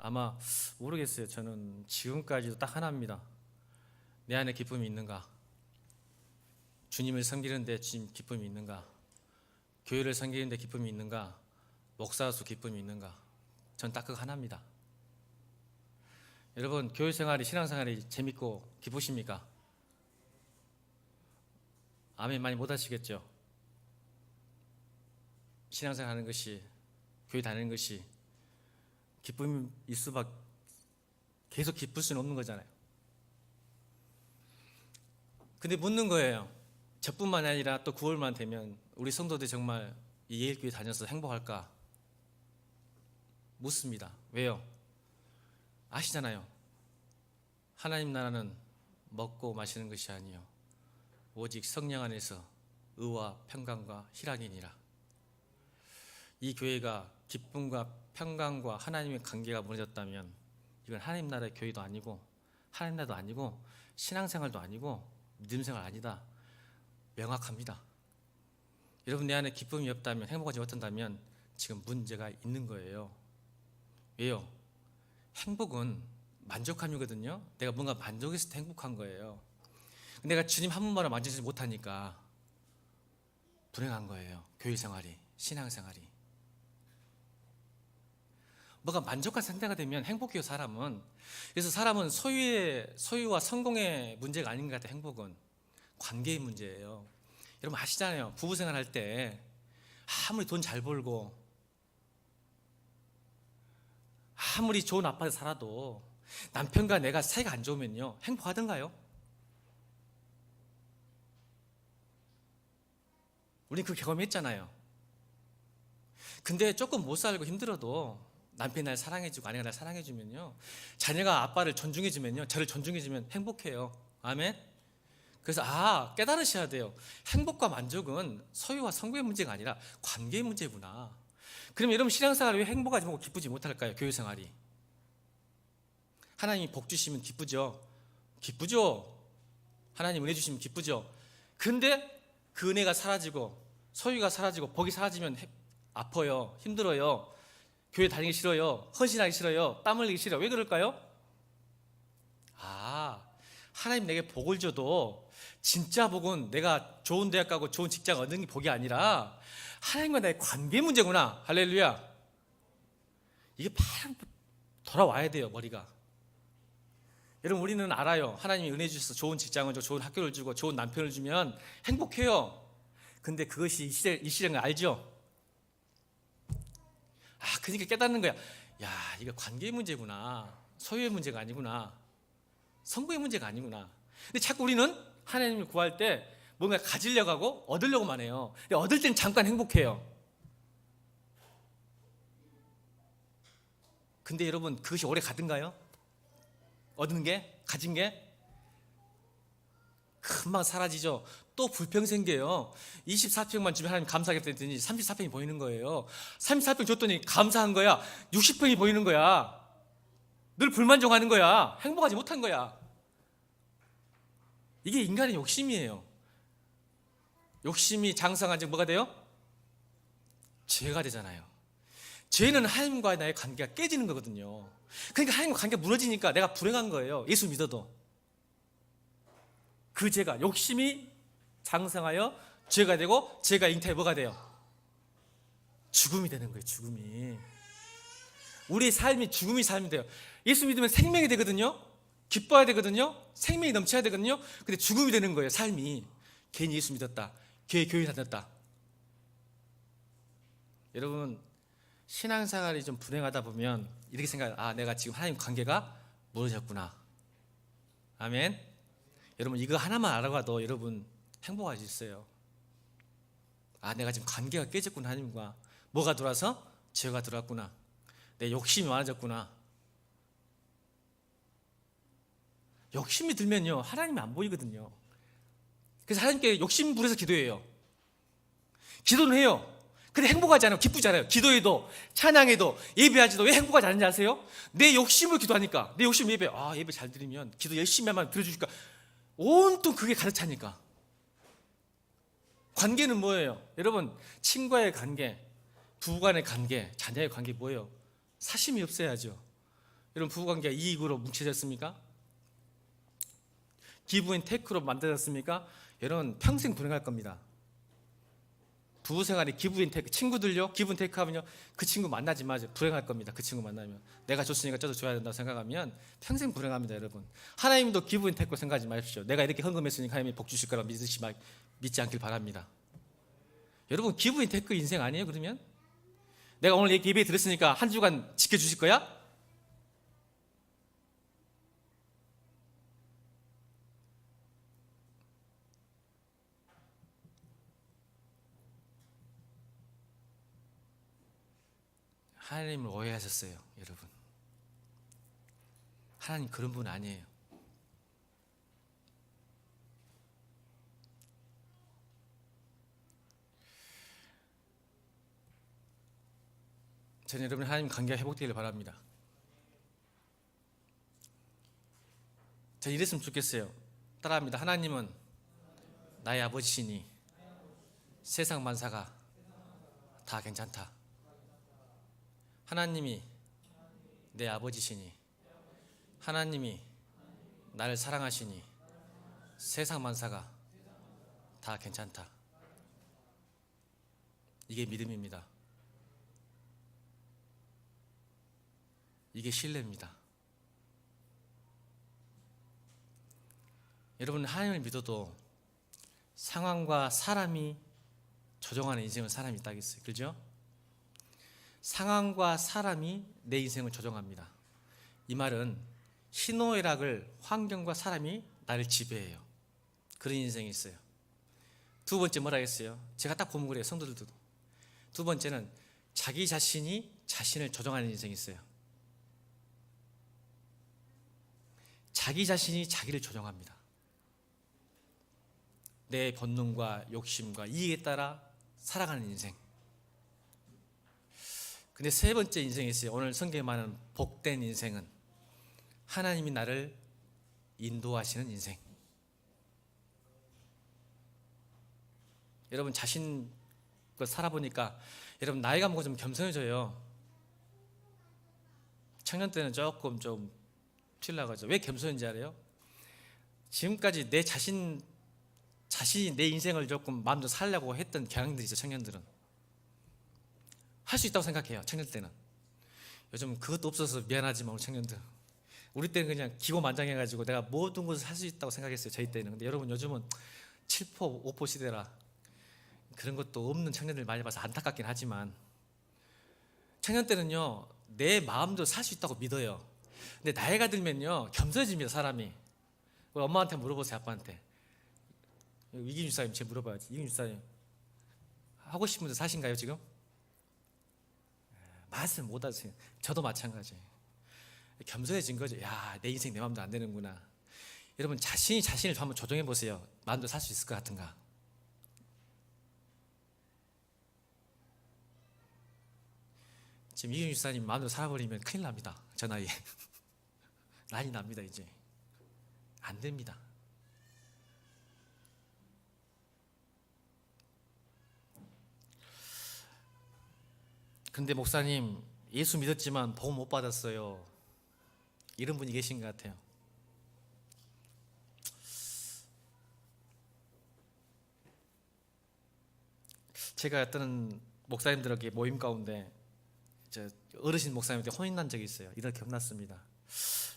아마 모르겠어요. 저는 지금까지도 딱 하나입니다. 내 안에 기쁨이 있는가? 주님을 섬기는데 주님 기쁨이 있는가? 교회를 섬기는데 기쁨이 있는가? 목사로서 기쁨이 있는가? 전 딱 그거 하나입니다. 여러분, 교회 생활이, 신앙생활이 재밌고 기쁘십니까? 아멘 많이 못 하시겠죠? 신앙생활 하는 것이, 교회 다니는 것이 기쁨일 수밖에, 계속 기쁠 수는 없는 거잖아요. 근데 묻는 거예요. 저뿐만 아니라 또 9월만 되면 우리 성도들이 정말 이 예일교회 다녀서 행복할까? 묻습니다. 왜요? 아시잖아요. 하나님 나라는 먹고 마시는 것이 아니요 오직 성령 안에서 의와 평강과 희락이니라. 이 교회가 기쁨과 평강과 하나님의 관계가 무너졌다면 이건 하나님 나라의 교회도 아니고 하나님 나라도 아니고 신앙생활도 아니고 믿음생활 아니다. 명확합니다. 여러분, 내 안에 기쁨이 없다면, 행복하지 못한다면 지금 문제가 있는 거예요. 왜요? 행복은 만족함이거든요. 내가 뭔가 만족했을 때 행복한 거예요. 내가 주님 한 분만을 만지지 못하니까 불행한 거예요. 교회 생활이, 신앙생활이. 뭐가 만족한 상태가 되면 행복해요, 사람은. 그래서 사람은 소유와 성공의 문제가 아닌 것 같아요. 행복은 관계의 문제예요. 여러분 아시잖아요. 부부생활 할 때 아무리 돈 잘 벌고 아무리 좋은 아파트 살아도 남편과 내가 사이가 안 좋으면요 행복하던가요? 우린 그 경험했잖아요. 근데 조금 못 살고 힘들어도 남편이 날 사랑해주고 아내가 날 사랑해주면요, 자녀가 아빠를 존중해주면요, 저를 존중해주면 행복해요. 아멘. 그래서 깨달으셔야 돼요. 행복과 만족은 소유와 성공의 문제가 아니라 관계의 문제구나. 그럼 여러분, 신앙생활이 왜 행복하지 못하고 기쁘지 못할까요? 교회생활이. 하나님이 복 주시면 기쁘죠. 기쁘죠. 하나님 은혜 주시면 기쁘죠. 근데 그 은혜가 사라지고 소유가 사라지고 복이 사라지면 아파요. 힘들어요. 교회 다니기 싫어요. 헌신하기 싫어요. 땀 흘리기 싫어요. 왜 그럴까요? 하나님 내게 복을 줘도 진짜 복은 내가 좋은 대학 가고 좋은 직장 얻는 게 복이 아니라 하나님과 나의 관계 문제구나. 할렐루야. 이게 팍 돌아와야 돼요, 머리가. 여러분, 우리는 알아요. 하나님이 은혜 주셔서 좋은 직장을 주고 좋은 학교를 주고 좋은 남편을 주면 행복해요. 근데 그것이 이 시대인 거 알죠? 그러니까 깨닫는 거야. 이거 관계의 문제구나. 소유의 문제가 아니구나. 성공의 문제가 아니구나. 근데 자꾸 우리는 하나님을 구할 때 뭔가 가지려고 하고 얻으려고만 해요. 얻을 때는 잠깐 행복해요. 근데 여러분, 그것이 오래 가든가요? 얻은 게, 가진 게 금방 사라지죠. 또 불평 생겨요. 24평만 주면 하나님 감사하겠다 했더니 34평이 보이는 거예요. 34평 줬더니 감사한 거야. 60평이 보이는 거야. 늘 불만족하는 거야. 행복하지 못한 거야. 이게 인간의 욕심이에요. 욕심이 장성한 즉 뭐가 돼요? 죄가 되잖아요. 죄는 하나님과의 나의 관계가 깨지는 거거든요. 그러니까 하나님과 관계가 무너지니까 내가 불행한 거예요. 예수 믿어도. 그 죄가, 욕심이 장성하여 죄가 되고, 죄가 잉태해 뭐가 돼요? 죽음이 되는 거예요. 죽음이. 우리의 삶이 죽음이 삶이 돼요. 예수 믿으면 생명이 되거든요. 기뻐야 되거든요. 생명이 넘쳐야 되거든요. 근데 죽음이 되는 거예요. 삶이. 괜히 예수 믿었다, 교회 다녔다. 여러분, 신앙생활이 좀 불행하다 보면 이렇게 생각해요. 내가 지금 하나님 관계가 무너졌구나. 아멘. 여러분, 이거 하나만 알아가도 여러분 행복할 수 있어요. 내가 지금 관계가 깨졌구나. 하나님과 뭐가 들어와서? 죄가 들어왔구나. 내 욕심이 많아졌구나. 욕심이 들면요 하나님이 안 보이거든요. 그래서 하나님께 욕심 부려서 기도해요. 기도는 해요. 근데 행복하지 않아요. 기쁘지 않아요. 기도해도, 찬양해도, 예배하지도 왜 행복하지 않은지 아세요? 내 욕심을 기도하니까. 내 욕심 예배. 예배 잘 드리면, 기도 열심히 하면 들어주니까 온통 그게 가득 차니까. 관계는 뭐예요? 여러분, 친구와의 관계, 부부 간의 관계, 자녀의 관계 뭐예요? 사심이 없어야죠. 여러분 부부관계가 이익으로 뭉쳐졌습니까? 기브 앤 테이크로 만들어졌습니까? 여러분 평생 불행할 겁니다. 부부생활이 기브 앤 테이크, 친구들요 기브 앤 테이크 하면요 그 친구 만나지 마세요. 불행할 겁니다. 그 친구 만나면 내가 줬으니까 저도 줘야 된다고 생각하면 평생 불행합니다. 여러분 하나님도 기브 앤 테이크로 생각하지 마십시오. 내가 이렇게 헌금했으니까 하나님이 복 주실 거라고 믿지 않길 바랍니다. 여러분 기브 앤 테이크 인생 아니에요? 그러면 내가 오늘 예배 들었으니까 한 주간 지켜주실 거야? 하나님을 오해하셨어요. 여러분 하나님 그런 분 아니에요. 저는 여러분 하나님 관계가 회복되기를 바랍니다. 저는 이랬으면 좋겠어요. 따라합니다. 하나님은 나의 아버지시니 세상 만사가 다 괜찮다. 하나님이 내 아버지시니 하나님이 나를 사랑하시니 세상 만사가 다 괜찮다. 이게 믿음입니다. 이게 신뢰입니다. 여러분 하나님을 믿어도 상황과 사람이 조종하는 인생을 사람이 있다겠어요. 그렇죠? 상황과 사람이 내 인생을 조종합니다. 이 말은 희노애락을 환경과 사람이 나를 지배해요. 그런 인생이 있어요. 두 번째 뭐라 했어요? 제가 딱 보면 그래요. 성도들도. 두 번째는 자기 자신이 자신을 조종하는 인생이 있어요. 자기 자신이 자기를 조종합니다. 내 본능과 욕심과 이익에 따라 살아가는 인생. 근데 세 번째 인생이 있어요. 오늘 성경에 말하는 복된 인생은 하나님이 나를 인도하시는 인생. 여러분 자신 걸 살아보니까 여러분 나이가 먹고 좀 겸손해져요. 청년 때는 조금 좀 튀어나가죠. 왜 겸손인지 알아요? 지금까지 내 자신이 내 인생을 조금 마음대로 살려고 했던 경향들이 있어요. 청년들은 할 수 있다고 생각해요. 청년 때는. 요즘 그것도 없어서 미안하지만 우리 청년들, 우리 때는 그냥 기고만장해가지고 내가 모든 것을 할 수 있다고 생각했어요. 저희 때는. 근데 여러분 요즘은 7포 5포 시대라 그런 것도 없는 청년들 많이 봐서 안타깝긴 하지만, 청년 때는요 내 마음대로 살 수 있다고 믿어요. 근데 나이가 들면요 겸손해집니다. 사람이. 우리 엄마한테 물어보세요. 아빠한테. 이기준 집사님 제가 물어봐야지. 이기준 집사님 하고 싶은 데 사신가요 지금? 말씀 못 하세요. 저도 마찬가지예요. 겸손해진 거죠. 야, 내 인생 내 마음대로 안 되는구나. 여러분 자신이 자신을 한번 조정해 보세요. 마음대로 살 수 있을 것 같은가? 지금 이기준 집사님 마음대로 살아버리면 큰일 납니다. 저 나이에. 난리 납니다. 이제 안 됩니다. 근데 목사님 예수 믿었지만 복음 못 받았어요. 이런 분이 계신 것 같아요. 제가 어떤 목사님들에게 모임 가운데 어르신 목사님한테 혼인 난 적이 있어요. 이렇게 혼났습니다.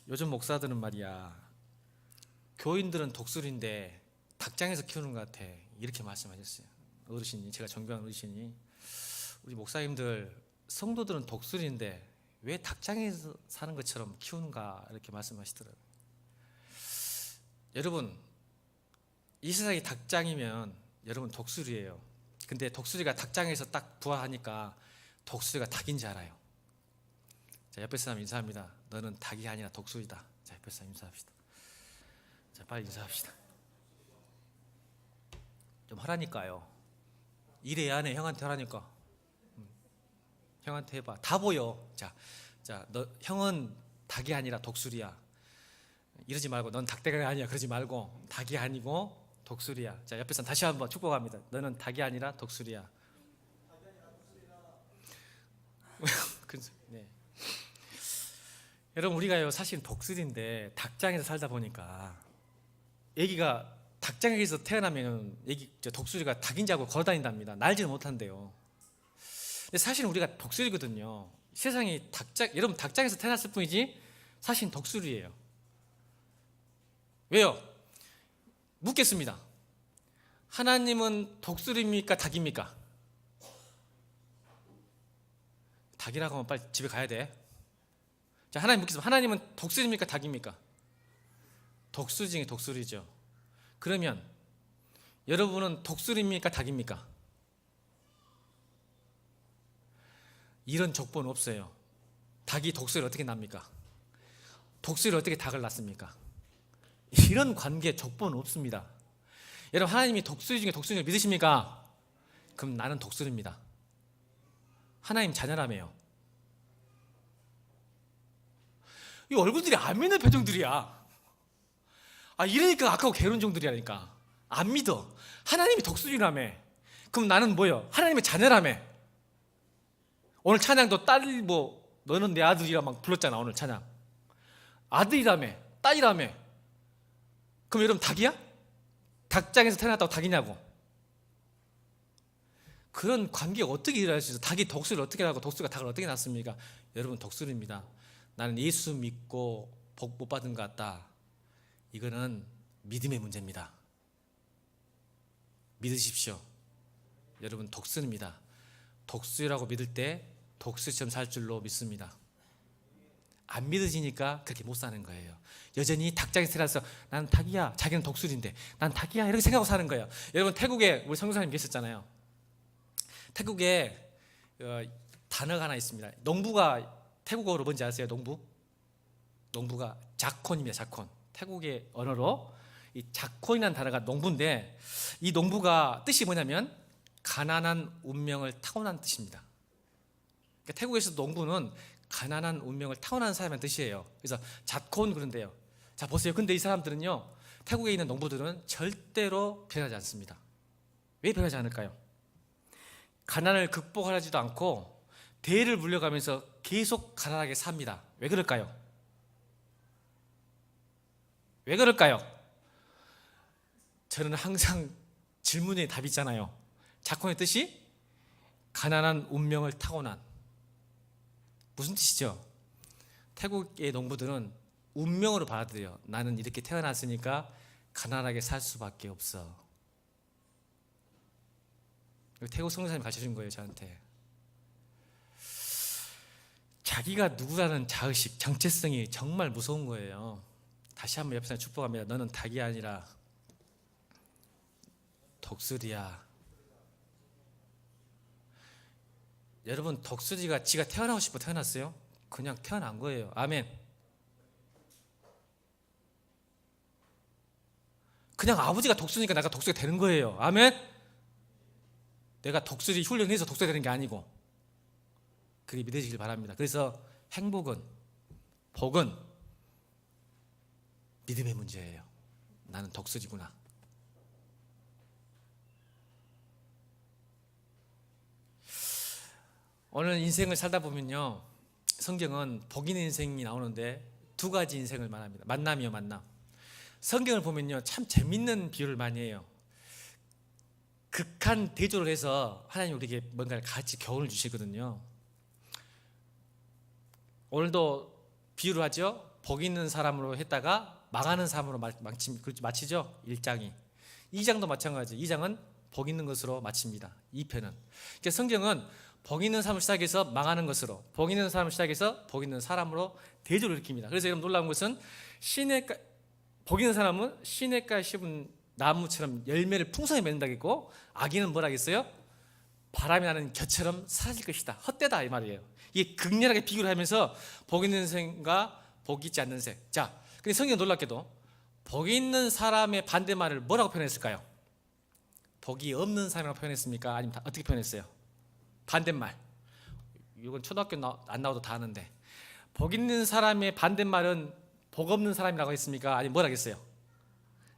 요즘 목사들은 말이야, 교인들은 독수리인데 닭장에서 키우는 것 같아. 이렇게 말씀하셨어요. 어르신이, 제가 존경하는 어르신이, 우리 목사님들 성도들은 독수리인데 왜 닭장에서 사는 것처럼 키우는가, 이렇게 말씀하시더라고요. 여러분 이 세상이 닭장이면 여러분 독수리예요. 근데 독수리가 닭장에서 딱 부화하니까 독수리가 닭인지 알아요. 자, 옆에 사람 인사합니다. 너는 닭이 아니라 독수리다. 자, 옆에 사람 인사합시다. 자, 빨리 인사합시다. 좀 하라니까요. 이래 안 해. 형한테 하라니까. 형한테 해봐. 다 보여. 자, 너 형은 닭이 아니라 독수리야. 이러지 말고, 넌 닭대가리 아니야. 그러지 말고, 닭이 아니고 독수리야. 자, 옆에서 다시 한번 축복합니다. 너는 닭이 아니라 독수리야. 네. 여러분, 우리가요 사실 독수리인데 닭장에서 살다 보니까 애기가 닭장에서 태어나면 독수리가 닭인지 알고 걸어다닌답니다. 날지는 못한대요. 근데 사실 우리가 독수리거든요. 세상에 여러분 닭장에서 태어났을 뿐이지 사실 독수리예요. 왜요? 묻겠습니다. 하나님은 독수리입니까? 닭입니까? 닭이라고 하면 빨리 집에 가야 돼. 자, 하나님 묻겠습니다. 하나님은 독수리입니까? 닭입니까? 독수리 중에 독수리죠. 그러면 여러분은 독수리입니까? 닭입니까? 이런 족보는 없어요. 닭이 독수리를 어떻게 낳습니까? 독수리를 어떻게 닭을 낳습니까? 이런 관계 족보는 없습니다. 여러분, 하나님이 독수리 중에 독수리를 믿으십니까? 그럼 나는 독수리입니다. 하나님 자녀라며요. 이 얼굴들이 안 믿는 표정들이야. 이러니까 아까워 개론종들이라니까. 안 믿어. 하나님이 독수리라며. 그럼 나는 뭐요? 하나님의 자녀라며. 오늘 찬양도 너는 내 아들이라 막 불렀잖아. 오늘 찬양 아들이라며, 딸이라며. 그럼 여러분 닭이야? 닭장에서 태어났다고 닭이냐고. 그런 관계가 어떻게 일어날 수 있어? 닭이 독수리를 어떻게 낳고 독수리가 닭을 어떻게 낳습니까? 여러분 독수리입니다. 나는 예수 믿고 복 못 받은 것 같다. 이거는 믿음의 문제입니다. 믿으십시오. 여러분 독수리입니다. 독수리라고 믿을 때 독수리처럼 살 줄로 믿습니다. 안 믿어지니까 그렇게 못 사는 거예요. 여전히 닭장에서 태어나서 난 닭이야. 자기는 독수리인데 난 닭이야. 이렇게 생각하고 사는 거예요. 여러분 태국에 우리 선교사님 계셨잖아요. 태국에 단어가 하나 있습니다. 농부가 태국어로 뭔지 아세요? 농부가 자콘입니다. 자콘. 태국의 언어로 이 자콘이라는 단어가 농부인데 이 농부가 뜻이 뭐냐면 가난한 운명을 타고난 뜻입니다. 그러니까 태국에서 농부는 가난한 운명을 타고난 사람의 뜻이에요. 그래서 자콘 그런데요. 자 보세요. 근데 이 사람들은요, 태국에 있는 농부들은 절대로 변하지 않습니다. 왜 변하지 않을까요? 가난을 극복하지도 않고 대를 물려가면서 계속 가난하게 삽니다. 왜 그럴까요? 왜 그럴까요? 저는 항상 질문에 답이 있잖아요. 자콘의 뜻이 가난한 운명을 타고난. 무슨 뜻이죠? 태국의 농부들은 운명으로 받아들여요. 나는 이렇게 태어났으니까 가난하게 살 수밖에 없어. 태국 선교사님이 가르쳐준 거예요, 저한테. 자기가 누구라는 자의식, 정체성이 정말 무서운 거예요. 다시 한번 옆 사람 축복합니다. 너는 닭이 아니라 독수리야. 여러분 독수리가 지가 태어나고 싶어 태어났어요? 그냥 태어난 거예요. 아멘. 그냥 아버지가 독수리니까 내가 독수리가 되는 거예요. 아멘. 내가 독수리 훈련해서 독수리가 되는 게 아니고. 그게 믿으시길 바랍니다. 그래서 행복은, 복은 믿음의 문제예요. 나는 독수리구나. 오늘 인생을 살다 보면요, 성경은 복 있는 인생이 나오는데 두 가지 인생을 말합니다. 만남이요, 만남. 성경을 보면요, 참 재밌는 비유를 많이 해요. 극한 대조를 해서 하나님 우리에게 뭔가를 같이 교훈을 주시거든요. 오늘도 비유를 하죠. 복 있는 사람으로 했다가 망하는 사람으로 마치죠. 1장이. 2장도 마찬가지. 2장은 복 있는 것으로 마칩니다. 2편은. 그러니까 성경은 복 있는 사람을 시작해서 망하는 것으로, 복 있는 사람을 시작해서 복 있는 사람으로 대조를 일으킵니다. 그래서 여러분 놀라운 것은 복 있는 사람은 시냇가에 심은 나무처럼 열매를 풍성히 맺는다겠고, 악인은 뭐라겠어요? 바람이 나는 겨처럼 사라질 것이다. 헛되다 이 말이에요. 이게 극렬하게 비교를 하면서 복 있는 생과 복 있지 않는 생. 자, 근데 성경은 놀랍게도 복 있는 사람의 반대말을 뭐라고 표현했을까요? 복이 없는 사람이라고 표현했습니까? 아니면 어떻게 표현했어요? 반대말. 이건 초등학교 안 나와도 다 아는데, 복 있는 사람의 반대말은 복 없는 사람이라고 했습니까? 아니면 뭐라 했어요?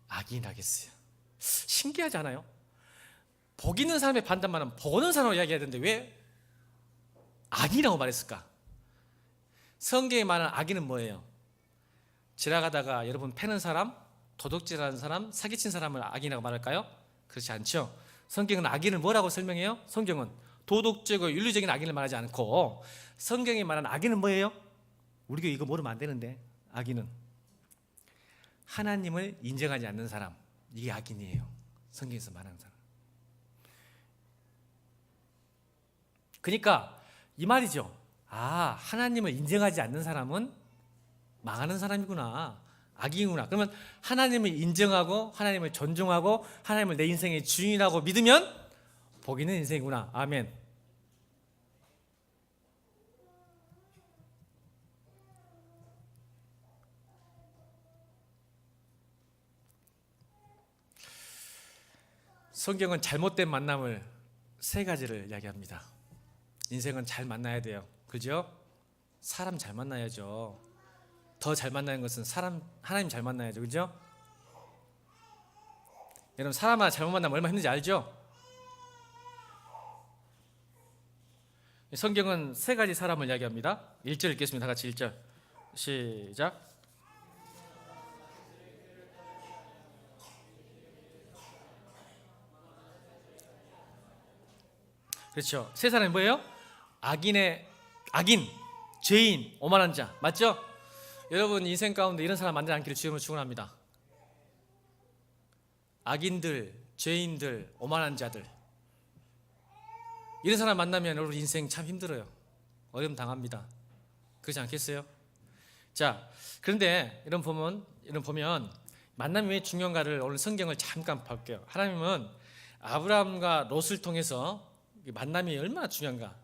악인이라겠어요. 신기하지 않아요? 복 있는 사람의 반대말은 복 없는 사람으로 이야기해야 되는데 왜 악인이라고 말했을까? 성경에 말하는 악인은 뭐예요? 지나가다가 여러분 패는 사람, 도둑질하는 사람, 사기친 사람을 악인이라고 말할까요? 그렇지 않죠. 성경은 악인을 뭐라고 설명해요? 성경은 도덕적이고 윤리적인 악인을 말하지 않고 성경이 말하는 악인은 뭐예요? 우리가 이거 모르면 안 되는데, 악인은 하나님을 인정하지 않는 사람, 이게 악인이에요. 성경에서 말하는 사람. 그러니까 이 말이죠. 아, 하나님을 인정하지 않는 사람은 망하는 사람이구나, 악인이구나. 그러면 하나님을 인정하고 하나님을 존중하고 하나님을 내 인생의 주인이라고 믿으면 복 있는 인생이구나. 아멘. 성경은 잘못된 만남을 세 가지를 이야기합니다. 인생은 잘 만나야 돼요. 그죠? 사람 잘 만나야죠. 더 잘 만나는 것은 하나님 잘 만나야죠. 그죠? 여러분, 사람 하나 잘못 만나면 얼마나 힘든지 알죠? 성경은 세 가지 사람을 이야기합니다. 1절 읽겠습니다. 다 같이 1절 시작. 그렇죠. 세 사람이 뭐예요? 악인, 죄인, 오만한 자. 맞죠? 여러분 인생 가운데 이런 사람 만나지 않기를 주님은 축원합니다. 악인들, 죄인들, 오만한 자들, 이런 사람 만나면 여러분 인생 참 힘들어요. 어려움 당합니다. 그렇지 않겠어요? 자, 그런데 이런 보면 만남이 왜 중요한가를 오늘 성경을 잠깐 볼게요. 하나님은 아브라함과 롯을 통해서 만남이 얼마나 중요한가,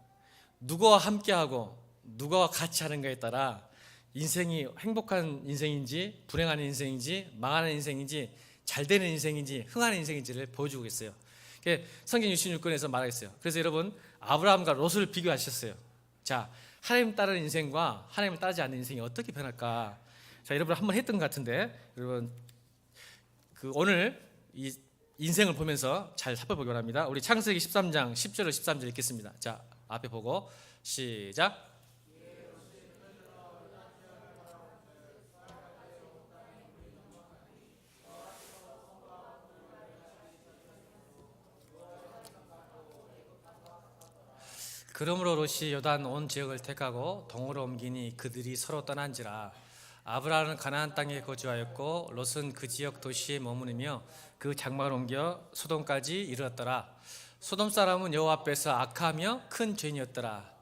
누구와 함께하고 누구와 같이 하는가에 따라 인생이 행복한 인생인지 불행한 인생인지 망하는 인생인지 잘되는 인생인지 흥하는 인생인지를 보여주고 있어요. 성경 66권에서 말하겠어요. 그래서 여러분 아브라함과 롯을 비교하셨어요. 자, 하나님 따르는 인생과 하나님을 따르지 않는 인생이 어떻게 변할까? 자, 여러분 한번 했던 것 같은데 여러분 오늘 이 인생을 보면서 잘 살펴보기 바랍니다. 우리 창세기 13장 10절로 13절 읽겠습니다. 자, 앞에 보고 시작. 그러므로 롯이 요단 온 지역을 택하고 동으로 옮기니 그들이 서로 떠난지라. 아브라함은 가나안 땅에 거주하였고 롯은 그 지역 도시에 머무르며 그 장막을 옮겨 소돔까지 이르렀더라. 소돔 사람은 여호와 앞에서 악하며 큰 죄인이었더라.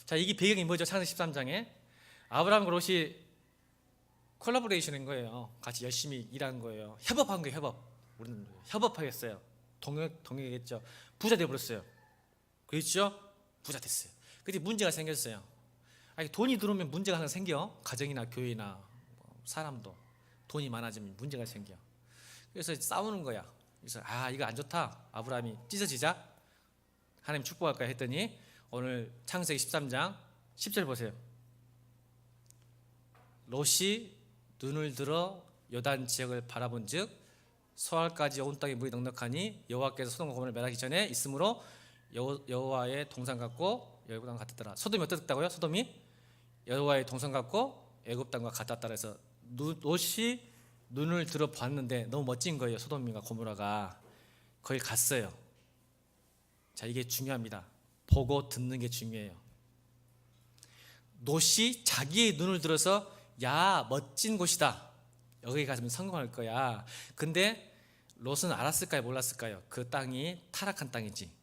자, 이게 배경이 뭐죠? 창세기 13장에 아브라함과 롯이 콜라보레이션인 거예요. 같이 열심히 일한 거예요. 협업한 거예요. 협업. 우리는 협업하겠어요. 동역했죠. 부자 되어버렸어요. 그렇죠? 부자 됐어요. 근데 문제가 생겼어요. 아니, 돈이 들어오면 문제가 항상 생겨. 가정이나 교회나 사람도 돈이 많아지면 문제가 생겨. 그래서 싸우는 거야. 그래서 이거 안 좋다. 아브라함이 찢어지자. 하나님 축복할까 했더니 오늘 창세기 13장 10절 보세요. 롯이 눈을 들어 요단 지역을 바라본즉 소알까지 온 땅에 물이 넉넉하니 여호와께서 소돔과 고모라를 멸하기 전에 있으므로 여호와의 동산 같고 애굽 땅과 같았더라. 소돔이 어떻다고요? 소돔이 여호와의 동산 같고 애굽 땅과 같았다. 그래서 롯이 눈을 들어 봤는데 너무 멋진 거예요. 소돔과 고모라가 거기 갔어요. 자, 이게 중요합니다. 보고 듣는 게 중요해요. 롯이 자기의 눈을 들어서 야, 멋진 곳이다, 여기 가면 성공할 거야. 근데 롯은 알았을까요? 몰랐을까요? 그 땅이 타락한 땅이지.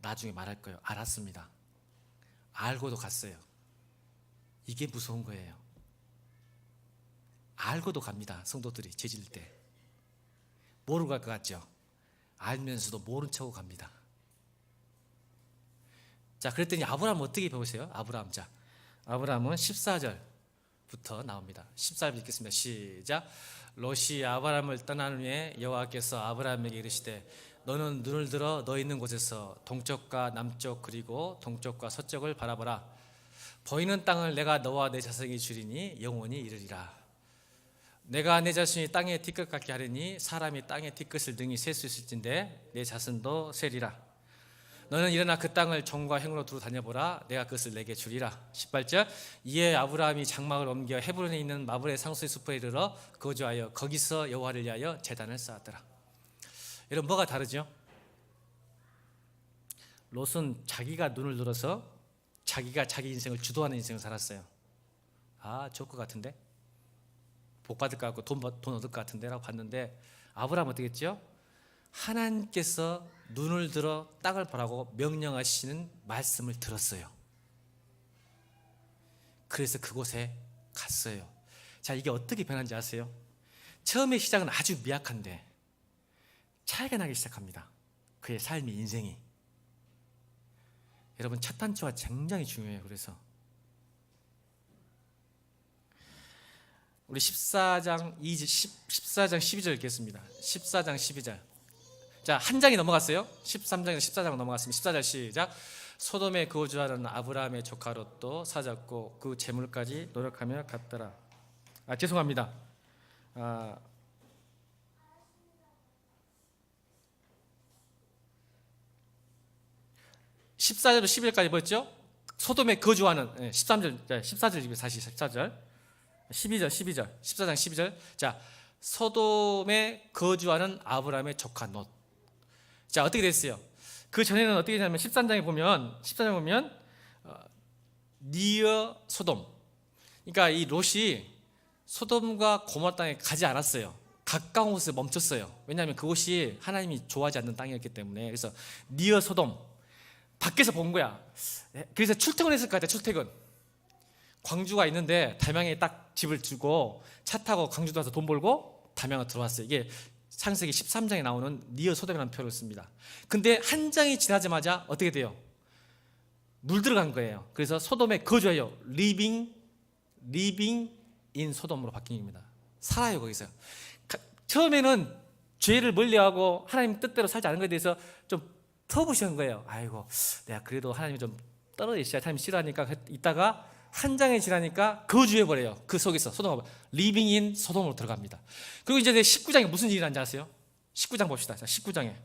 나중에 말할 거예요. 알았습니다. 알고도 갔어요. 이게 무서운 거예요. 알고도 갑니다. 성도들이 죄질 때 모르고 갈 것 같죠? 알면서도 모른 척하고 갑니다. 자, 그랬더니 아브라함은 어떻게 배우세요? 아브라함은 14절부터 나옵니다. 14절 읽겠습니다. 시작. 롯이 아브라함을 떠난 후에 여호와께서 아브라함에게 이르시되 너는 눈을 들어 너 있는 곳에서 동쪽과 남쪽 그리고 동쪽과 서쪽을 바라보라. 보이는 땅을 내가 너와 내 자손에게 주리니 영원히 이르리라. 내가 내 자손이 땅의 티끌 같게 하리니 사람이 땅의 티끌을 등이 셀 수 있을진데 내 자손도 세리라. 너는 일어나 그 땅을 정과 행으로 두루 다녀보라. 내가 그것을 내게 주리라. 18절. 이에 아브라함이 장막을 옮겨 헤브론에 있는 마브레 상수의 숲에 이르러 거주하여 거기서 여호와를 위하여 제단을 쌓았더라. 여러분, 뭐가 다르죠? 롯은 자기가 눈을 들어서 자기가 자기 인생을 주도하는 인생을 살았어요. 좋을 것 같은데, 복 받을 것 같고 돈 얻을 것 같은데 라고 봤는데, 아브라함은 어떻게 했죠? 하나님께서 눈을 들어 땅을 보라고 명령하시는 말씀을 들었어요. 그래서 그곳에 갔어요. 자, 이게 어떻게 변한지 아세요? 처음에 시작은 아주 미약한데 차이가 나기 시작합니다. 그의 삶이, 인생이. 여러분, 첫 단추가 굉장히 중요해요. 그래서 우리 14장 12절 읽겠습니다. 14장 12절. 자, 한 장이 넘어갔어요. 13장에서 14장 넘어갔습니다. 14절 시작. 소돔에 거주하는 아브라함의 조카 롯도 사잡고 그 재물까지 노력하며 갔더라. 죄송합니다. 14절부터 11절까지 뭐였죠? 소돔에 거주하는 13절, 14절, 다시 14절, 12절, 14장 12절. 자, 소돔에 거주하는 아브라함의 조카 롯. 자, 어떻게 됐어요? 그 전에는 어떻게 되냐면 13장에 보면 니어 소돔. 그러니까 이 롯이 소돔과 고모라 땅에 가지 않았어요. 가까운 곳에 멈췄어요. 왜냐하면 그곳이 하나님이 좋아하지 않는 땅이었기 때문에. 그래서 니어 소돔 밖에서 본 거야. 그래서 출퇴근했을 것 같아. 출퇴근. 광주가 있는데 담양에 딱 집을 주고 차 타고 광주도 와서 돈 벌고 담양으로 들어왔어요. 이게 창세기 13장에 나오는 니어 소돔이라는 표현을 씁니다. 근데 한 장이 지나자마자 어떻게 돼요? 물 들어간 거예요. 그래서 소돔에 거주해요. living in 소돔으로 바뀐 겁니다. 살아요, 거기서. 처음에는 죄를 멀리하고 하나님 뜻대로 살지 않은 것에 대해서 좀 터부시한 거예요. 아이고, 내가 그래도 하나님이 좀 떨어져 있어야 하나님 싫어하니까. 있다가 한 장에 지나니까 거주해버려요. 그 속에서 소돔, living in 소돔으로 들어갑니다. 그리고 이제 19장에 무슨 일이 난지 아세요? 19장 봅시다. 자, 19장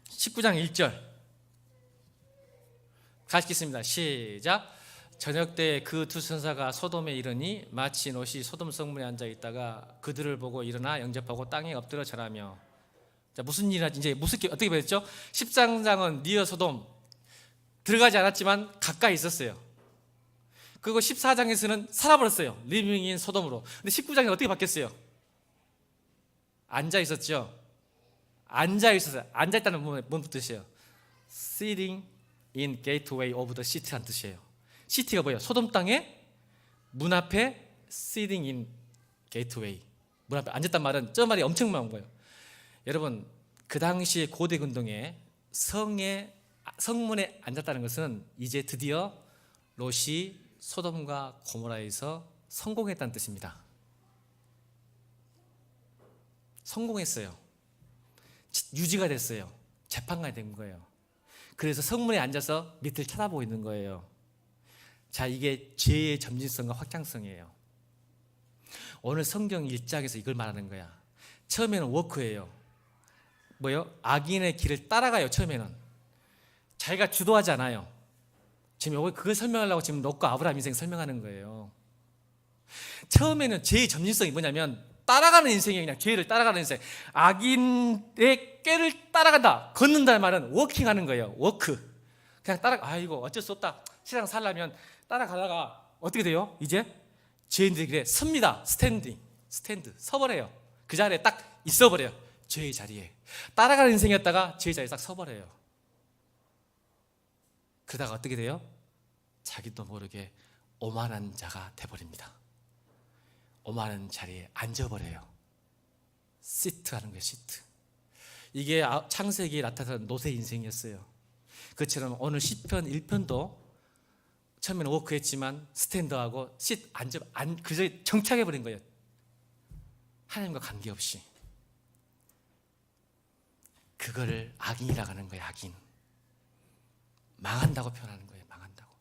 1절 같이 읽겠습니다. 시작. 저녁 때 그 두 선사가 소돔에 이르니 마치 롯이 소돔 성문에 앉아 있다가 그들을 보고 일어나 영접하고 땅에 엎드려 절하며. 자, 무슨 일이 이제 어떻게 변했죠? 13장은 니어 소돔 들어가지 않았지만 가까이 있었어요. 그리고 14장에서는 살아버렸어요. 리빙 인 소돔으로. 근데 19장에 어떻게 바뀌었어요? 앉아 있었죠. 앉아 있었어요. 앉아 있다는 뭔 뜻이에요? Sitting in gateway of the city란 뜻이에요. 시티가 뭐예요? 소돔 땅에 문 앞에 sitting in gateway. 문 앞에 앉았단 말은 저 말이 엄청 많은 거예요. 여러분, 그 당시 고대 근동에 성문에 앉았다는 것은 이제 드디어 롯이 소돔과 고모라에서 성공했다는 뜻입니다. 성공했어요. 유지가 됐어요. 재판관이 된 거예요. 그래서 성문에 앉아서 밑을 쳐다보고 있는 거예요. 자, 이게 죄의 점진성과 확장성이에요. 오늘 성경 1장에서 이걸 말하는 거야. 처음에는 워크예요. 뭐요? 악인의 길을 따라가요. 처음에는 자기가 주도하지 않아요. 지금 여기 그걸 설명하려고 지금 롯과 아브라함 인생 설명하는 거예요. 처음에는 죄의 점진성이 뭐냐면 따라가는 인생이에요. 그냥 죄를 따라가는 인생. 악인의 꾀를 따라간다. 걷는다는 말은 워킹하는 거예요. 워크. 그냥 아이고 어쩔 수 없다. 세상 살려면 따라가다가 어떻게 돼요? 이제 죄인들의 길에 섭니다. 스탠드 서버려요. 그 자리에 딱 있어버려요. 죄의 자리에. 따라가는 인생이었다가 죄의 자리에 딱 서버려요. 그러다가 어떻게 돼요? 자기도 모르게 오만한 자가 돼버립니다. 오만한 자리에 앉아버려요. 시트하는 거예요. 시트. 이게 창세기에 나타난 롯의 인생이었어요. 그처럼 오늘 시편 1편도 처음에는 워크했지만 스탠드하고 그저 정착해버린 거예요. 하나님과 관계없이. 그거를 악인이라고 하는 거예요. 악인. 망한다고 표현하는 거예요. 망한다고.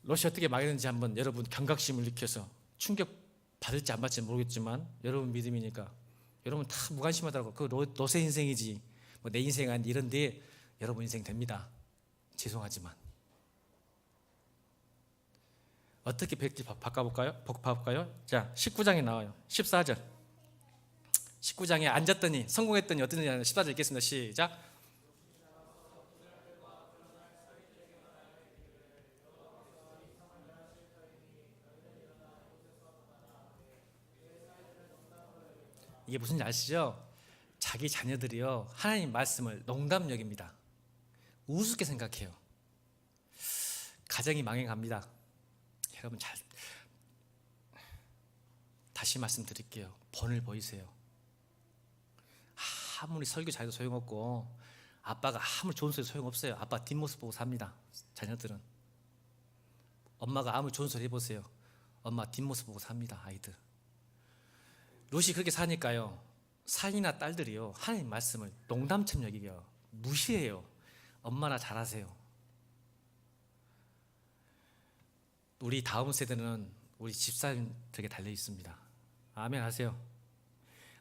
롯이 어떻게 망했는지 한번 여러분 경각심을 일으켜서 충격 받을지 안 받을지 모르겠지만 여러분 믿음이니까 여러분 다 무관심하더라고. 그 롯의 인생이지 뭐 내 인생 아닌 이런데 여러분 인생 됩니다. 죄송하지만. 어떻게 백지 바꿔볼까요? 자, 19장에 나와요. 14절. 19장에 앉았더니 성공했더니 어땠느냐 14절 읽겠습니다. 시작. 이게 무슨지 아시죠? 자기 자녀들이요 하나님 말씀을 농담 여깁니다. 우습게 생각해요. 가정이 망해갑니다. 여러분 다시 말씀드릴게요. 본을 보이세요. 아무리 설교 잘해도 소용없고 아빠가 아무리 좋은 소리 소용없어요. 아빠 뒷모습 보고 삽니다. 자녀들은. 엄마가 아무리 좋은 소리 해보세요. 엄마 뒷모습 보고 삽니다. 아이들. 롯이 그렇게 사니까요 사이나 딸들이요 하나님 말씀을 농담처럼 여기게요. 무시해요. 엄마나 잘하세요. 우리 다음 세대는 우리 집사님들에게 달려 있습니다. 아멘 하세요.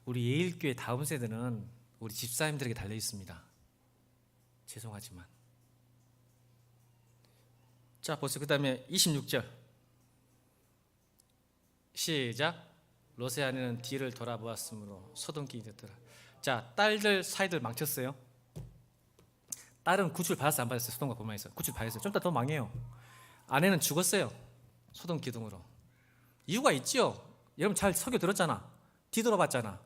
우리 예일교회 다음 세대는 우리 집사님들에게 달려 있습니다. 죄송하지만. 자, 보세요. 그 다음에 26절 시작. 롯의 아내는 뒤를 돌아보았으므로 소돔길이 됐더라. 자, 딸들 사이들 망쳤어요. 딸은 구출 받았어요? 안 받았어요? 소돔과 고모에서 구출 받았어요. 좀 이따 더 망해요. 아내는 죽었어요. 소돔 기둥으로. 이유가 있죠. 여러분 잘 설교 들었잖아. 뒤돌아봤잖아.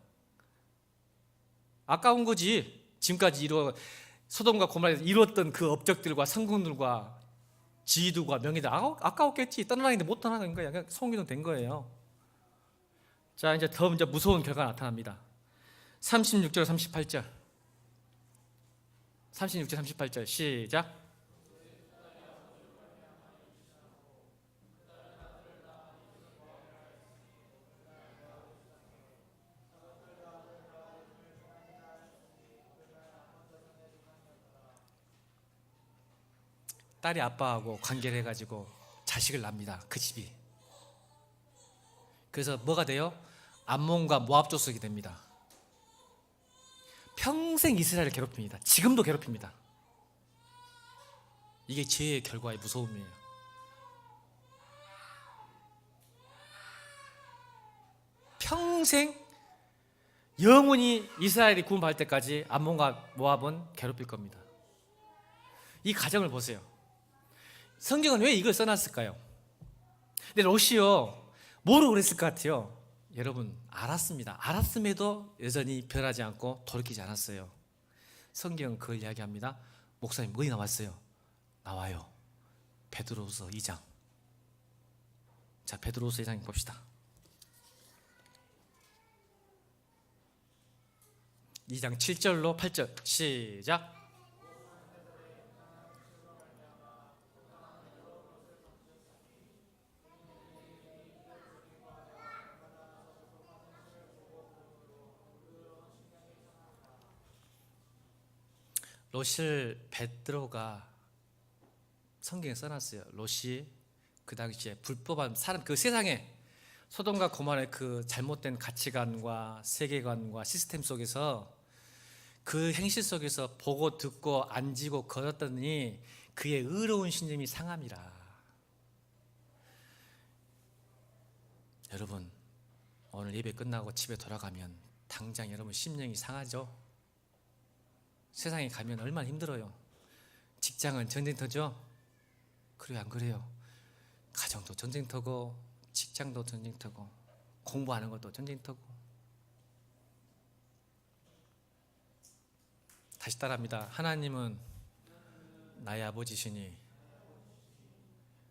아까운 거지. 지금까지 소돔과 고모라에서 이루었던 그 업적들과 성공들과 지위들과 명예들 아까웠겠지. 떠나는데 못 떠나는 거야. 그냥 성기둥 된 거예요. 자, 이제 더 무서운 결과가 나타납니다. 36절 38절 36절 38절 시작. 딸이 아빠하고 관계를 해가지고 자식을 낳습니다. 그 집이. 그래서 뭐가 돼요? 암몬과 모압 족속이 됩니다. 평생 이스라엘을 괴롭힙니다. 지금도 괴롭힙니다. 이게 죄의 결과의 무서움이에요. 평생 영원히 이스라엘이 구원받을 때까지 암몬과 모압은 괴롭힐 겁니다. 이 가정을 보세요. 성경은 왜 이걸 써놨을까요? 근데 롯이요 뭐로 그랬을 것 같아요? 여러분 알았습니다. 알았음에도 여전히 변하지 않고 돌이키지 않았어요. 성경은 그걸 이야기합니다. 목사님 뭐이 나왔어요? 나와요. 베드로후서 2장. 자, 베드로후서 2장 봅시다. 2장 7절로 8절 시작. 롯을 베드로가 성경에 써놨어요. 롯이 그 당시에 불법한 사람, 그 세상에 소돔과 고모라의 그 잘못된 가치관과 세계관과 시스템 속에서 그 행실 속에서 보고 듣고 앉고 걸었더니 그의 의로운 신념이 상함이라. 여러분 오늘 예배 끝나고 집에 돌아가면 당장 여러분 심령이 상하죠? 세상에 가면 얼마나 힘들어요. 직장은 전쟁터죠? 그래요 안 그래요? 가정도 전쟁터고 직장도 전쟁터고 공부하는 것도 전쟁터고. 다시 따라합니다. 하나님은 나의 아버지시니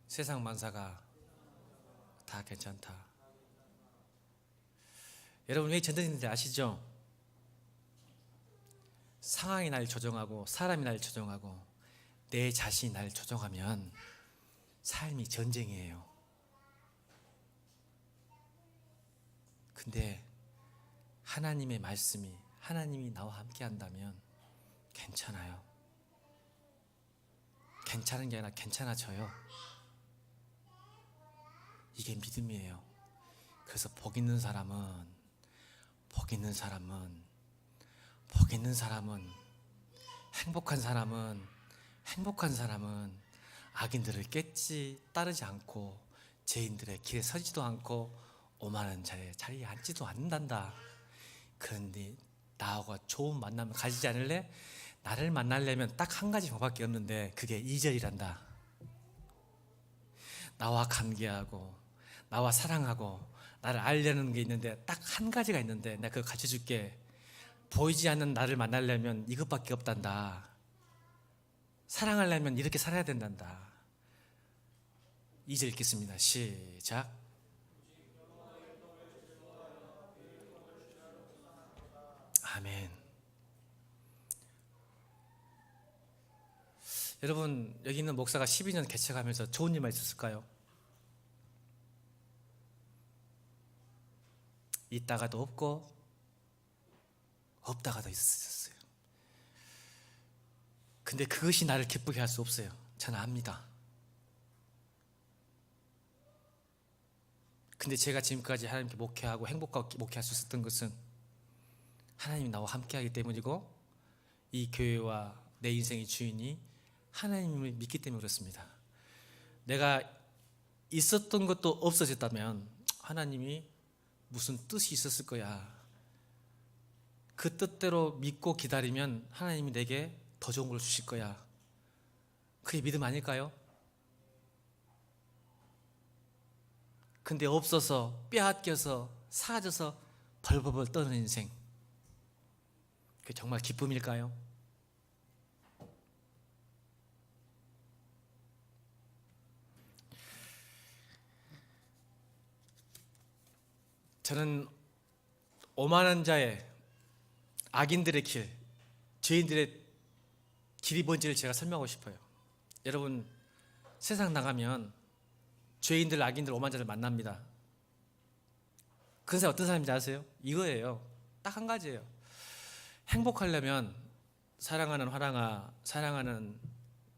세상 만사가 다 괜찮다. 여러분 왜 전쟁인지 아시죠? 상황이 날 조정하고 사람이 날 조정하고 내 자신이 날 조정하면 삶이 전쟁이에요. 근데 하나님의 말씀이 하나님이 나와 함께 한다면 괜찮아요. 괜찮은 게 아니라 괜찮아져요. 이게 믿음이에요. 그래서 복 있는 사람은 행복한 사람은 악인들을 깨지 따르지 않고 죄인들의 길에 서지도 않고 오만한 자리에 앉지도 않는단다. 그런데 나하고 좋은 만남을 가지지 않을래? 나를 만나려면 딱 한 가지 방법밖에 없는데 그게 2절이란다. 나와 관계하고 나와 사랑하고 나를 알려는 게 있는데 딱 한 가지가 있는데 내가 그거 가르쳐줄게. 보이지 않는 나를 만나려면 이것밖에 없단다. 사랑하려면 이렇게 살아야 된단다. 2절 읽겠습니다. 시작. 아멘. 여러분, 여기 있는 목사가 12년 개척하면서 좋은 일만 있었을까요? 있다가도 없고 없다가도 있었어요. 근데 그것이 나를 기쁘게 할 수 없어요. 저는 압니다. 근데 제가 지금까지 하나님께 목회하고 행복하게 목회할 수 있었던 것은 하나님이 나와 함께하기 때문이고 이 교회와 내 인생의 주인이 하나님을 믿기 때문에 그렇습니다. 내가 있었던 것도 없어졌다면 하나님이 무슨 뜻이 있었을 거야. 그 뜻대로 믿고 기다리면 하나님이 내게 더 좋은 걸 주실 거야. 그게 믿음 아닐까요? 근데 없어서 빼앗겨서 사라져서 벌벌벌 떠는 인생, 그게 정말 기쁨일까요? 저는 오만한 자의 악인들의 길, 죄인들의 길이 뭔지를 제가 설명하고 싶어요. 여러분, 세상 나가면 죄인들, 악인들, 오만한 자를 만납니다. 그 사람이 어떤 사람인지 아세요? 이거예요. 딱 한 가지예요. 행복하려면 사랑하는 화랑아, 사랑하는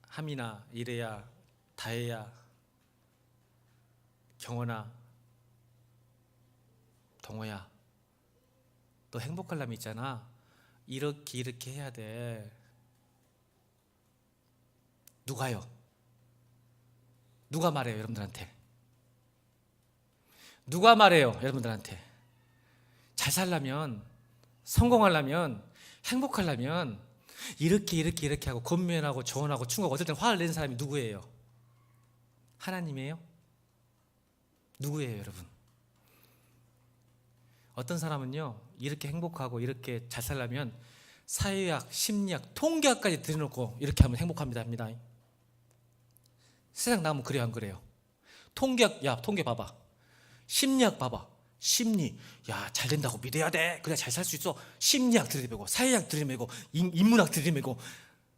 함이나 이래야, 다혜야, 경원아, 동호야, 너 행복하려면 있잖아, 이렇게 해야 돼. 누가요? 누가 말해요, 여러분들한테? 누가 말해요, 여러분들한테? 잘 살려면, 성공하려면, 행복하려면 이렇게 하고 권면하고 조언하고 충고하고 어떨 때는 화를 내는 사람이 누구예요? 하나님이에요? 누구예요, 여러분? 어떤 사람은요, 이렇게 행복하고 이렇게 잘 살려면 사회학, 심리학, 통계학까지 들여놓고 이렇게 하면 행복합니다 합니다. 세상 나가면 그래요, 안 그래요? 통계학, 야, 통계 봐봐. 심리학 봐봐. 심리, 야, 잘 된다고 믿어야 돼. 그래야 잘 살 수 있어. 심리학 들이매고, 사회학 들이매고, 인문학 들이매고,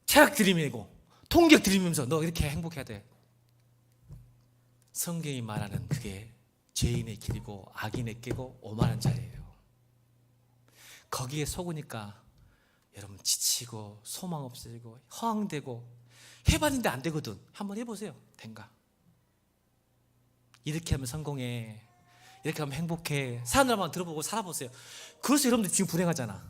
체학 들이매고, 통계학 들이매면서 너 이렇게 행복해야 돼. 성경이 말하는 그게 죄인의 길이고 악인의 길이고 오만한 자리예요. 거기에 속으니까 여러분 지치고 소망 없어지고 허황되고, 해봤는데 안 되거든. 한번 해보세요. 된가? 이렇게 하면 성공해, 이렇게 하면 행복해, 사람들만 들어보고 살아보세요. 그래서 여러분들 지금 불행하잖아.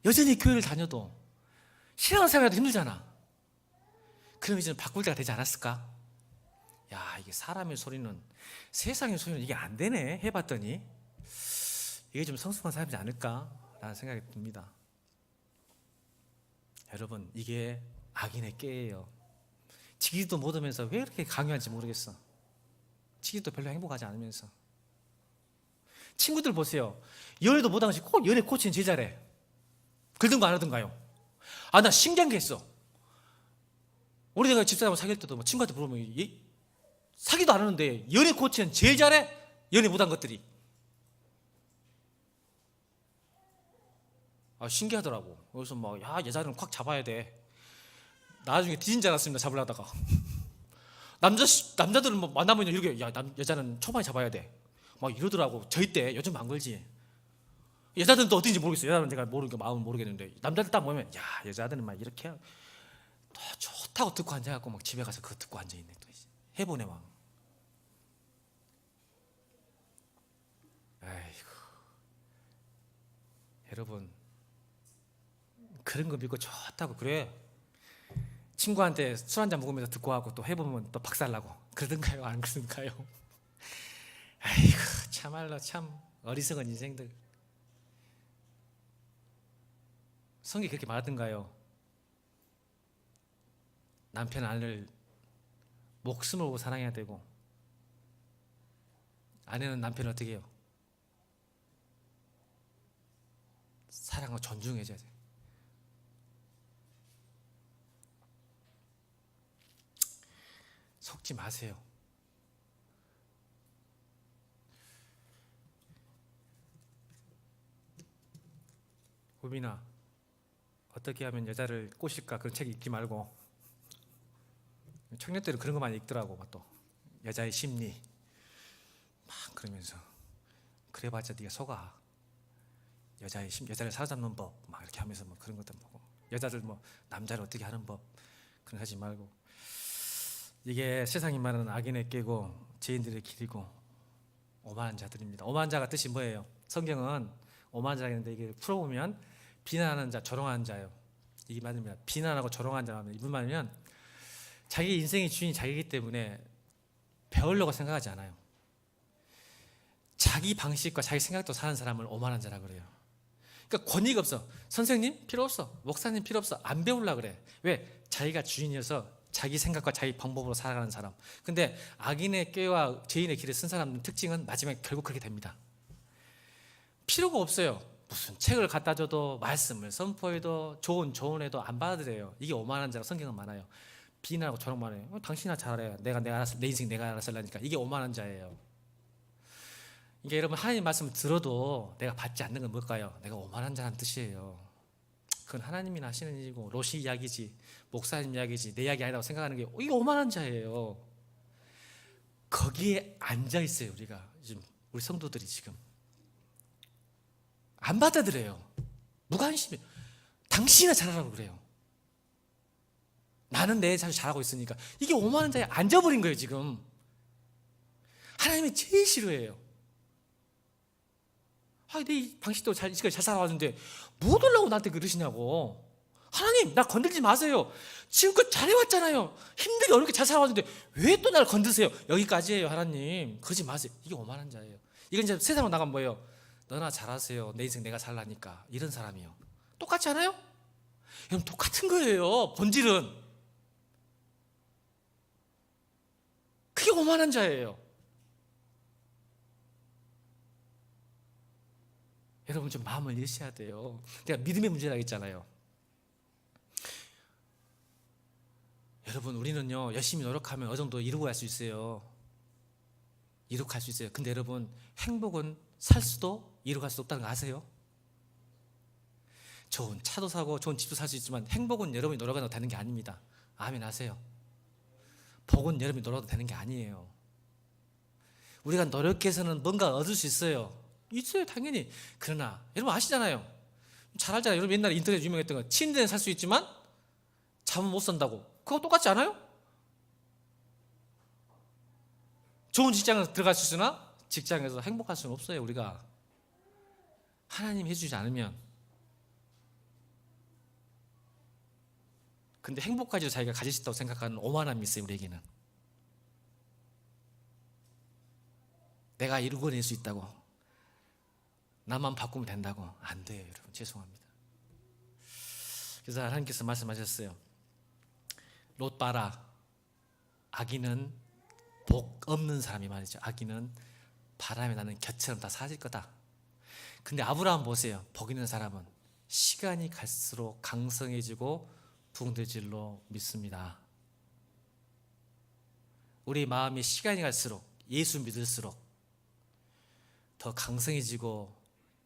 여전히 교회를 다녀도 신앙생활도 힘들잖아. 그럼 이제는 바꿀 때가 되지 않았을까? 야, 이게 사람의 소리는, 세상의 소리는 이게 안 되네 해봤더니 이게 좀 성숙한 사람이지 않을까 라는 생각이 듭니다. 여러분, 이게 악인의 꾀예요. 지기도 못하면서 왜 이렇게 강요한지 모르겠어. 지기도 별로 행복하지 않으면서. 친구들 보세요. 연애도 못한 것이 꼭 연애 코치는 제일 잘해. 그러든가 안 하든가요. 아, 나 신기한 게 있어. 우리 내가 집사람하고 사귈 때도 뭐 친구한테 물어보면 사귀도 안 하는데 연애 코치는 제일 잘해? 연애 못한 것들이. 아, 신기하더라고. 그래서 막, 야, 여자는 콱 잡아야 돼. 나중에 뒤진 줄 알았습니다, 잡으려다가. 남자들은 뭐 만나면 이렇게, 야, 여자는 초반에 잡아야 돼. 막 이러더라고. 저희 때, 요즘 안 걸지. 여자들은 또 어딘지 모르겠어요. 여자는 제가 모르니까 마음은 모르겠는데, 남자들 딱 보면, 야, 여자들은 막 이렇게 좋다고 듣고 앉아갖고 막 집에 가서 그거 듣고 앉아있네. 또 해보네, 막. 아이고. 여러분, 그런 거 믿고 좋다고 그래. 친구한테 술 한잔 먹으면서 듣고 하고 또 해보면 또 박살나고 그러던가요? 안 그러던가요? 아이고 참말로 참 어리석은 인생들. 성경이 그렇게 말하던가요? 남편 아내를 목숨을 보고 사랑해야 되고 아내는 남편을 어떻게 해요? 사랑하고 존중해줘야 돼. 속지 마세요. 우빈아, 어떻게 하면 여자를 꼬실까? 그런 책 읽지 말고. 청년 때는 그런 것만 읽더라고. 또 여자의 심리 막 그러면서 그래봤자 네가 속아. 여자를 사로잡는 법 막 이렇게 하면서 뭐 그런 것도 보고 여자들 뭐 남자를 어떻게 하는 법 그런 거 하지 말고. 이게 세상이 말하는 악인의 꾀고 죄인들의 길이고 오만한 자들입니다. 오만한 자가 뜻이 뭐예요? 성경은 오만한 자가 있는데 이게 풀어보면 비난하는 자, 조롱하는 자예요. 이게 맞습니다. 비난하고 조롱하는 자라면 이분 말이면 자기 인생의 주인이 자기이기 때문에 배우려고 생각하지 않아요. 자기 방식과 자기 생각도 사는 사람을 오만한 자라 그래요. 그러니까 권위가 없어. 선생님 필요 없어. 목사님 필요 없어. 안 배우려고 그래. 왜? 자기가 주인이어서 자기 생각과 자기 방법으로 살아가는 사람. 근데 악인의 꾀와 죄인의 길을 쓴 사람의 특징은 마지막에 결국 그렇게 됩니다. 필요가 없어요. 무슨 책을 갖다 줘도 말씀을 선포해도 좋은 조언해도 안 받아들여요. 이게 오만한 자가 성경은 많아요. 비난하고 조롱만 해요. 당신아 잘해. 내가 알아서 내 인생 내가 알아서 하려니까. 이게 오만한 자예요. 이게 여러분 하나님 말씀을 들어도 내가 받지 않는 건 뭘까요? 내가 오만한 자라는 뜻이에요. 그건 하나님이 하시는 일이고 로시 이야기지 목사님 이야기지 내 이야기 아니라고 생각하는 게 이게 오만한 자예요. 거기에 앉아 있어요. 우리가 지금 우리 성도들이 지금 안 받아들여요. 무관심해. 당신이나 잘하라고 그래요. 나는 내 자신 잘하고 있으니까. 이게 오만한 자에 앉아버린 거예요. 지금 하나님이 제일 싫어해요. 내 방식도 잘 살아왔는데 뭐 어쩌려고 나한테 그러시냐고. 하나님 나 건들지 마세요. 지금껏 잘해왔잖아요. 힘들게 어렵게 잘 살아왔는데 왜 또 나를 건드세요? 여기까지예요. 하나님 그러지 마세요. 이게 오만한 자예요. 이건 이제 세상으로 나가면 뭐예요? 너나 잘하세요. 내 인생 내가 살라니까. 이런 사람이요. 똑같지 않아요? 여러분 똑같은 거예요. 본질은. 그게 오만한 자예요. 여러분 좀 마음을 일으셔야 돼요. 내가 믿음의 문제라고 했잖아요. 여러분 우리는요 열심히 노력하면 어느 정도 이루고 갈 수 있어요. 이루고 갈 수 있어요. 근데 여러분 행복은 살 수도 이루고 갈 수도 없다는 거 아세요? 좋은 차도 사고 좋은 집도 살 수 있지만 행복은 여러분이 노력해도 되는 게 아닙니다. 아멘 하세요. 복은 여러분이 노력해도 되는 게 아니에요. 우리가 노력해서는 뭔가 얻을 수 있어요. 있어요 당연히. 그러나 여러분 아시잖아요. 잘 알잖아요. 여러분 옛날에 인터넷 유명했던 거 침대는 살 수 있지만 잠은 못 산다고. 그거 똑같지 않아요? 좋은 직장에 들어갈 수 있으나 직장에서 행복할 수는 없어요. 우리가 하나님이 해주지 않으면. 근데 행복까지도 자기가 가질 수 있다고 생각하는 오만함이 있어요. 우리에게는 내가 이루어낼 수 있다고, 나만 바꾸면 된다고. 안 돼요 여러분. 죄송합니다. 그래서 하나님께서 말씀하셨어요. 롯 봐라. 악인은 복 없는 사람이 말이죠. 악인은 바람에 나는 곁처럼 다 사라질 거다. 근데 아브라함 보세요. 복 있는 사람은 시간이 갈수록 강성해지고 부흥될줄로 믿습니다. 우리 마음이 시간이 갈수록 예수 믿을수록 더 강성해지고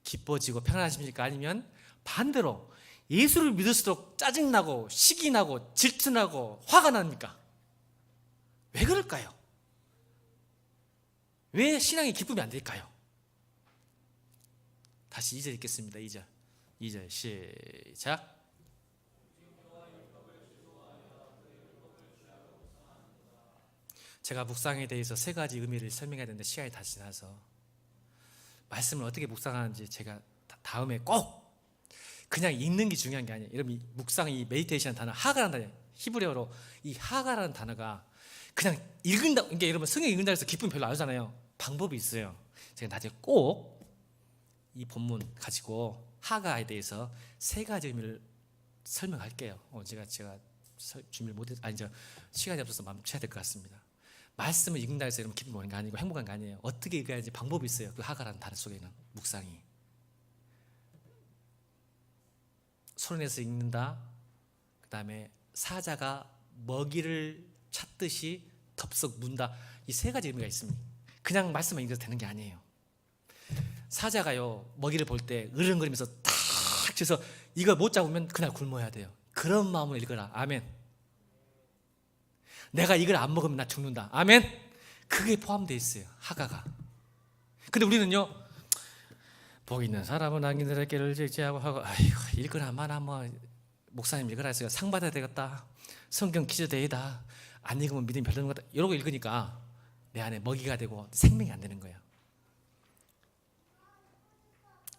기뻐지고 편안하십니까? 아니면 반대로 예수를 믿을수록 짜증나고 시기나고 질투나고 화가 납니까? 왜 그럴까요? 왜 신앙의 기쁨이 안 될까요? 다시 2절 읽겠습니다. 2절 시작. 제가 묵상에 대해서 세 가지 의미를 설명해야 되는데 시간이 다 지나서 말씀을 어떻게 묵상하는지 제가 다음에 꼭 그냥 읽는 게 중요한 게 아니에요. 여러분, 이 묵상, 이 메디테이션 단어 하가라는 단어, 히브리어로 이 하가라는 단어가 그냥 읽는다. 그러니까 여러분 성경 읽는다 해서 기쁨이 별로 안 오잖아요. 방법이 있어요. 제가 나중에 꼭 이 본문 가지고 하가에 대해서 세 가지 의미를 설명할게요. 제가 준비를 못해, 시간이 없어서 멈춰야 될 것 같습니다. 말씀을 읽는다 해서 여러분 기쁨이 오는 게 아니고 행복한 게 아니에요. 어떻게 읽어야지 방법이 있어요. 그 하가라는 단어 속에는 묵상이. 손에서 읽는다. 그 다음에 사자가 먹이를 찾듯이 덥석 문다. 이 세 가지 의미가 있습니다. 그냥 말씀만 읽어도 되는 게 아니에요. 사자가요 먹이를 볼 때 으르렁거리면서 탁 쳐서 이걸 못 잡으면 그날 굶어야 돼요. 그런 마음으로 읽어라. 아멘. 내가 이걸 안 먹으면 나 죽는다. 아멘. 그게 포함되어 있어요. 하가가. 근데 우리는요, 복 있는 사람은 악인들의 길을 제지하고 하고, 아이고 읽거나 마나 뭐 목사님 읽으라 했어요. 상 받아야 되겠다. 성경 기저대이다. 안 읽으면 믿음이 별로인 것 같다. 이러고 읽으니까 내 안에 먹이가 되고 생명이 안 되는 거예요.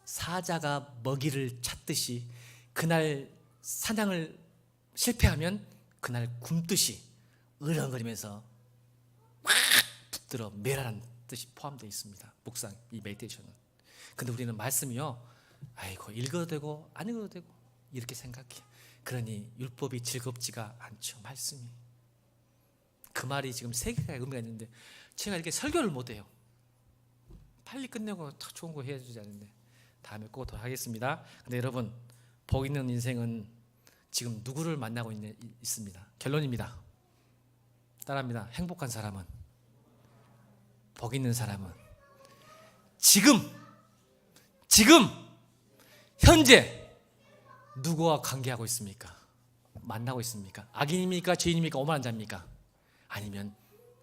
사자가 먹이를 찾듯이 그날 사냥을 실패하면 그날 굶듯이 으렁거리면서 막 붙들어 매라는 뜻이 포함되어 있습니다. 묵상, 이 메디테이션은. 근데 우리는 말씀이요, 아이고 읽어도 되고 안 읽어도 되고 이렇게 생각해. 그러니 율법이 즐겁지가 않죠. 말씀이. 그 말이 지금 세 개가 의미가 있는데 제가 이렇게 설교를 못해요. 빨리 끝내고 더 좋은 거 해주지 않는데 다음에 꼭 더 하겠습니다. 근데 여러분, 복 있는 인생은 지금 누구를 만나고 있습니다. 결론입니다. 따라합니다. 행복한 사람은, 복 있는 사람은 지금 현재 누구와 관계하고 있습니까? 만나고 있습니까? 악인입니까? 죄인입니까? 오만한 자입니까? 아니면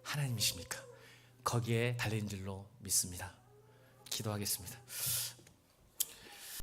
하나님이십니까? 거기에 달린 줄로 믿습니다. 기도하겠습니다.